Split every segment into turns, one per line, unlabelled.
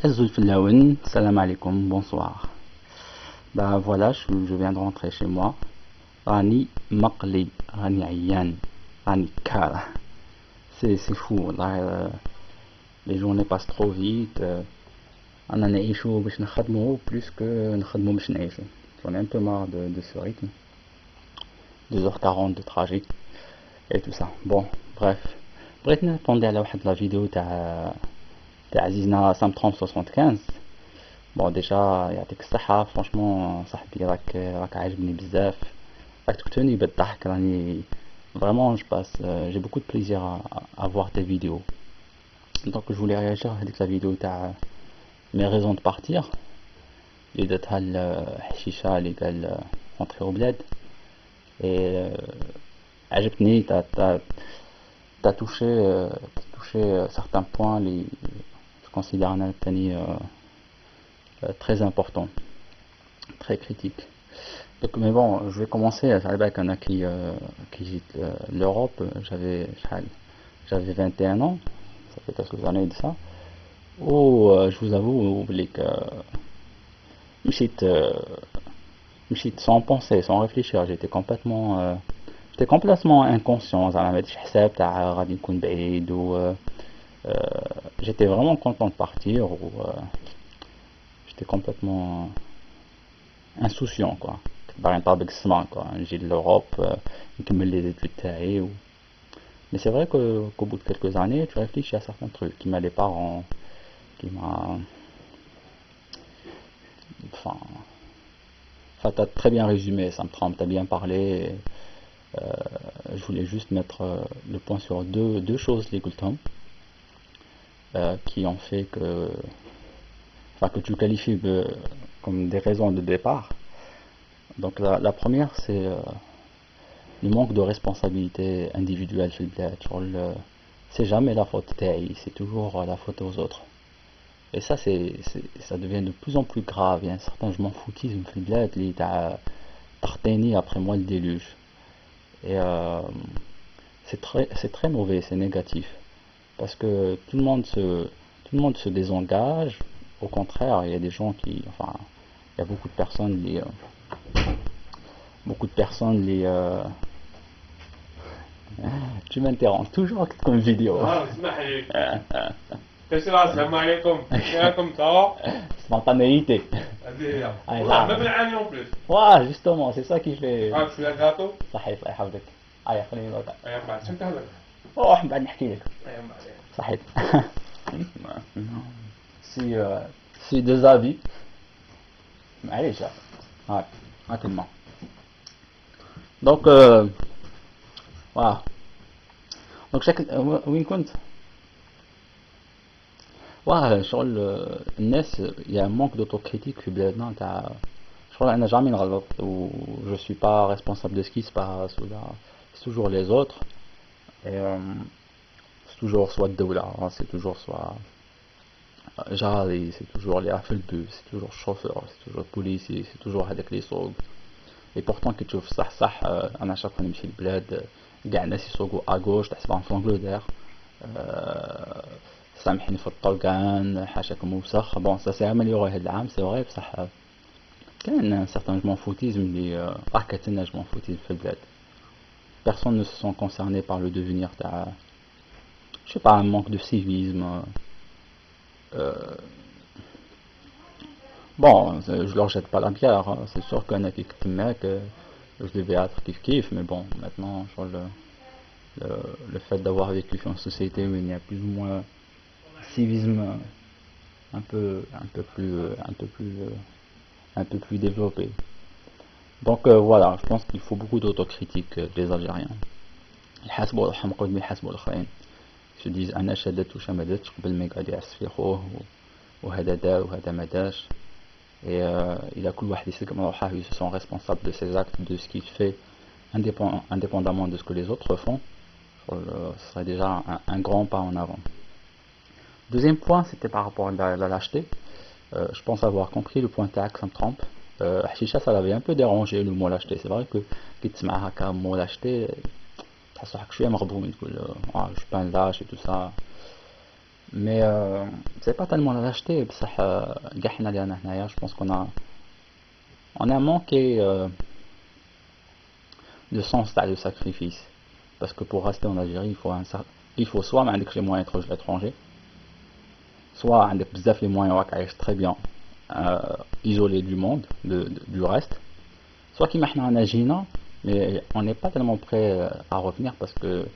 Azul Filaoun, salam alaikum, bonsoir. Bah voilà, je viens de rentrer chez moi. Rani Maqli, Rani Ayyan, Rani Kara. C'est fou, là, les journées passent trop vite. On en est chaud, plus que j'en ai un peu marre de ce rythme. 2h40 de trajet et tout ça. Bon, bref. بغيت نريبوندي على واحد لا فيديو تاع عزيزنا سام 3075. بون ديجا يعطيك الصحة، فرانشمون صاحبي راك عاجبني بزاف، راك تقتلني بالضحك، راني vraiment j'ai beaucoup de plaisir à voir tes vidéos. Donc je voulais réagir à la vidéo تاع mes raisons de partir اللي درتها الحشيشة اللي قال rentrer au bled. Et عجبتني، t'as touché certains points اللي je considère أنا تاني très important, très critique. Donc, mais bon, je vais commencer avec un qui quitte l'Europe. J'avais 21 ans, ça fait quelques années de ça. Je vous avoue que مشيت sans penser, sans réfléchir. J'étais complètement inconscient. زعما ماديش حساب تاع غادي نكون بعيد j'étais vraiment content de partir. J'étais complètement insouciant, quoi. باغي نطابق السما، quoi. نجي لl'Europe, نكمل les études تاعي mais c'est vrai qu'au bout de quelques années tu réfléchis à certains trucs qui m'a les parents, qui m'a enfin t'as très bien résumé, ça me trompe, t'as bien parlé. Je voulais juste mettre le point sur deux choses les Gultom qui ont fait que tu qualifies comme des raisons de départ. Donc la première, c'est le manque de responsabilité individuelle chez le c'est jamais la faute taille, c'est toujours la faute aux autres. Et ça, ça devient de plus en plus grave. Il y a un certain je m'en foutisme chez le qui t'a tarténi après moi le déluge. Et c'est très mauvais, c'est négatif. Parce que tout le monde se désengage. Au contraire, il y a des gens enfin, il y a beaucoup de personnes tu m'interromps toujours comme vidéo. Spontanéité. Ouais, justement, c'est ça qui fait. صحيح الله يحفظك. خليني نوقع. روح بعد نحكي لك. صحيح. Si deux avis. معليش. هاك الماء. Donc voilà. Donc وين كنت؟ شغل الناس il y a un manque d'autocritique في بلادنا تاع شغل أنا جامي نغلط و je suis pas responsable de ce qui se passe ou là c'est toujours les autres et c'est toujours soit الدولة, c'est toujours soit جاري, c'est toujours les في البus, c'est toujours chauffeur, c'est toujours policier, c'est toujours هذاك اللي يسوق. Et pourtant كي تشوف صح أنا شاك فاني نمشي للبلاد كاع الناس يسوقوا أغوش تحسبهم في لانجلتير, سامحيني في الطلقان حاشاكم وسخ. بون سا سي امليوري هاد العام سي فري, بصح كاين ان سارتان جمون فوتيزم اللي راه كتلنا جمون فوتيزم في البلاد. Personne ne se sent concerné par le devenir تاع je sais pas, un manque de civisme. Bon, je leur jette pas la pierre, hein. C'est sûr qu'un qui je devais être kiff, mais bon, maintenant le fait d'avoir vécu dans une société où il y a plus ou moins civisme un peu plus développé. Donc voilà, je pense qu'il faut beaucoup d'autocritique des Algériens. يحاسبوا روحهم قبل ما يحاسبوا الآخرين. Ils se disent أنا شدت وشمدت قبل ما يقعد يعس في خوه وهذا دار وهذا ما دارش. Et il a كل واحد يسلك من روحه, ils se sont responsables de ses actes, de ce qu'il fait, indépendamment de ce que les autres font. Ce serait déjà un grand pas en avant. Deuxième point, c'était par rapport à la lâcheté. Je pense avoir compris le point tac, ça me trompe. Hashisha, ça l'avait un peu dérangé le mot lâcheté. C'est vrai que quand tu m'as un mot lâcheté, je suis un marboum, je suis pas un lâche et tout ça. Mais c'est pas tellement la lâcheté, je pense on a manqué le sens de sacrifice. Parce que pour rester en Algérie, il faut soit avec les moyens de l'étranger, soit avec les moyens de très bien isolé du monde, du reste, soit qui maintenant en Agina, mais on n'est pas tellement prêt à revenir parce que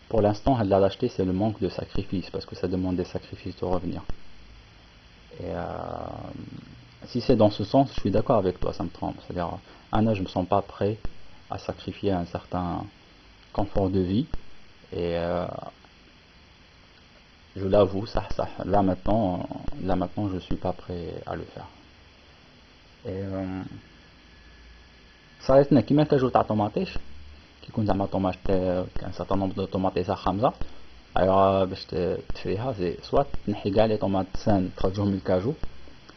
pour l'instant, la lâcheté, c'est le manque de sacrifice, parce que ça demande des sacrifices de revenir. Et si c'est dans ce sens, je suis d'accord avec toi, ça me trompe. C'est-à-dire, je me sens pas prêt à sacrifier un certain confort de vie. Et je l'avoue, là maintenant, je suis pas prêt à le faire. Et صارتنا كيما كاجو تاع طوماطيش كيكون زعما طوماط كان سارتان نومبر دو طوماطيشه خامزه ايوا باش تفريها سي سوا تنحي كاع لي طوماط سان تخرجهم من الكاجو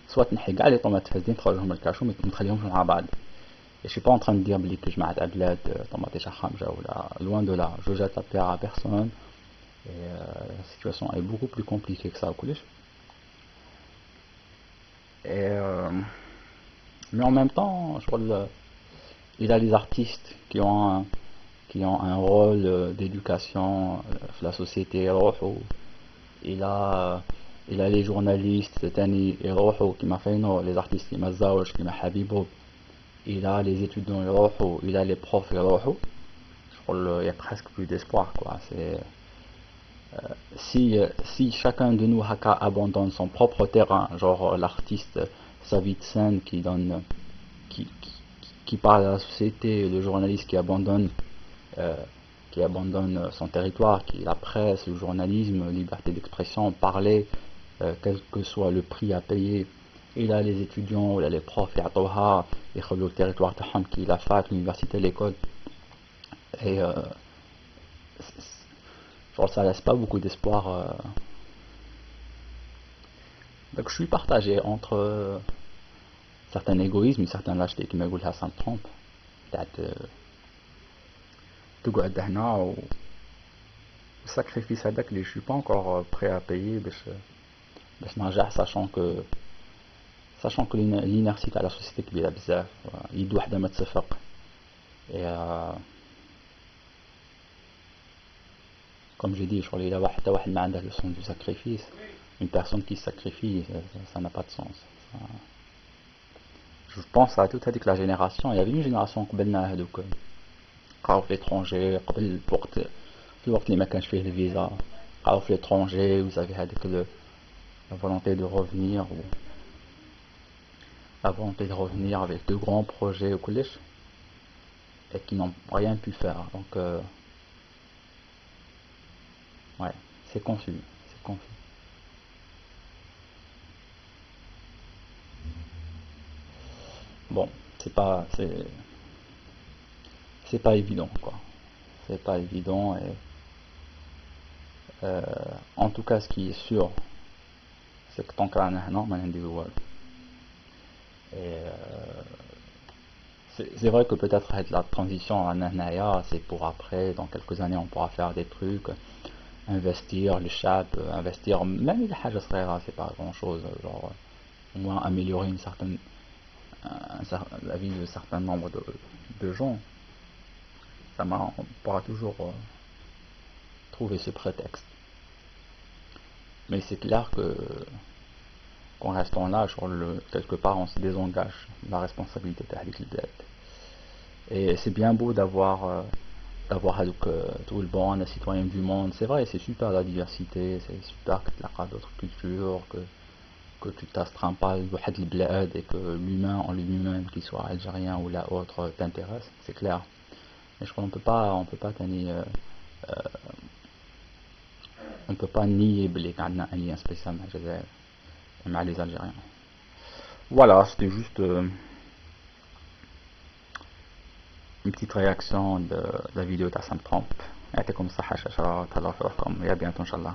سوا تنحي كاع لي طوماط فاسدين تخرجهم من الكاجو ما تخليهمش مع بعض. Et je suis pas en train de dire بلي كجمعت عبلات طوماطيشه خامجه ولا loin de là, je jette la pierre à personne. Et la situation est beaucoup plus compliquée que ça كلش. Et mais en même temps, je crois il a les artistes qui ont un rôle d'éducation dans la société. Il a les journalistes qui m'a fait les artistes qui m'a Zawaj, qui m'a Habibou. Il a les étudiants il a les profs. Je crois qu'il y a presque plus d'espoir, quoi. Si chacun de nous abandonne son propre terrain, genre l'artiste Savid Sen qui parle à la société, le journaliste qui abandonne son territoire, qui la presse, le journalisme, liberté d'expression, parler, quel que soit le prix à payer. Il a les étudiants, il a les profs, il a le territoire qui la fac, l'université, l'école. Et genre ça laisse pas beaucoup d'espoir. Donc je suis partagé entre certain égoïsme et certain lâcheté qui me goûte à 130. تقعد هنا والsacrifice هذاك اللي je suis pas encore prêt à payer باش نرجع sachant que l'inertie تاع la société كبيرة بزاف يد وحدة ما تسفق. Et comme j'ai dit, je crois qu'il y a حتى واحد ما عنده le sens du sacrifice. Une personne qui se sacrifie, ça n'a pas de sens. Je pense à toute la génération. Il y avait une génération قبلنا هذوك قراو في l'étranger قبل الوقت اللي ما كانش فيه الفيزا قراو في l'étranger. Vous avez هذيك la volonté de revenir avec de grands projets وكلش et qui n'ont rien pu faire. Donc ouais, c'est confus. Bon, c'est pas évident, quoi. C'est pas évident. Et en tout cas, ce qui est sûr, c'est que tant qu'on a un an, et c'est vrai que peut-être la transition à Nahnaïa, c'est pour après, dans quelques années, on pourra faire des trucs, investir, le chap, investir, même les hajas frères, c'est pas grand chose, genre au moins améliorer la vie de certain nombre de gens. On pourra toujours trouver ce prétexte. Mais c'est clair que qu'en restant là, quelque part, on se désengage de la responsabilité de l'État. Et c'est bien beau d'avoir tout le bon, les citoyens du monde. C'est vrai, c'est super la diversité, c'est super que tu as d'autres cultures, que tu t'astreins pas le bled et que l'humain en lui-même, qu'il soit algérien ou la autre, t'intéresse, c'est clair. Mais je crois qu'on peut pas on peut pas nier qu'il y a un lien spécial avec les Algériens. Voilà, c'était juste une petite réaction de la vidéo d'Assam Trump. Et comme ça, à bientôt, Inch'Allah.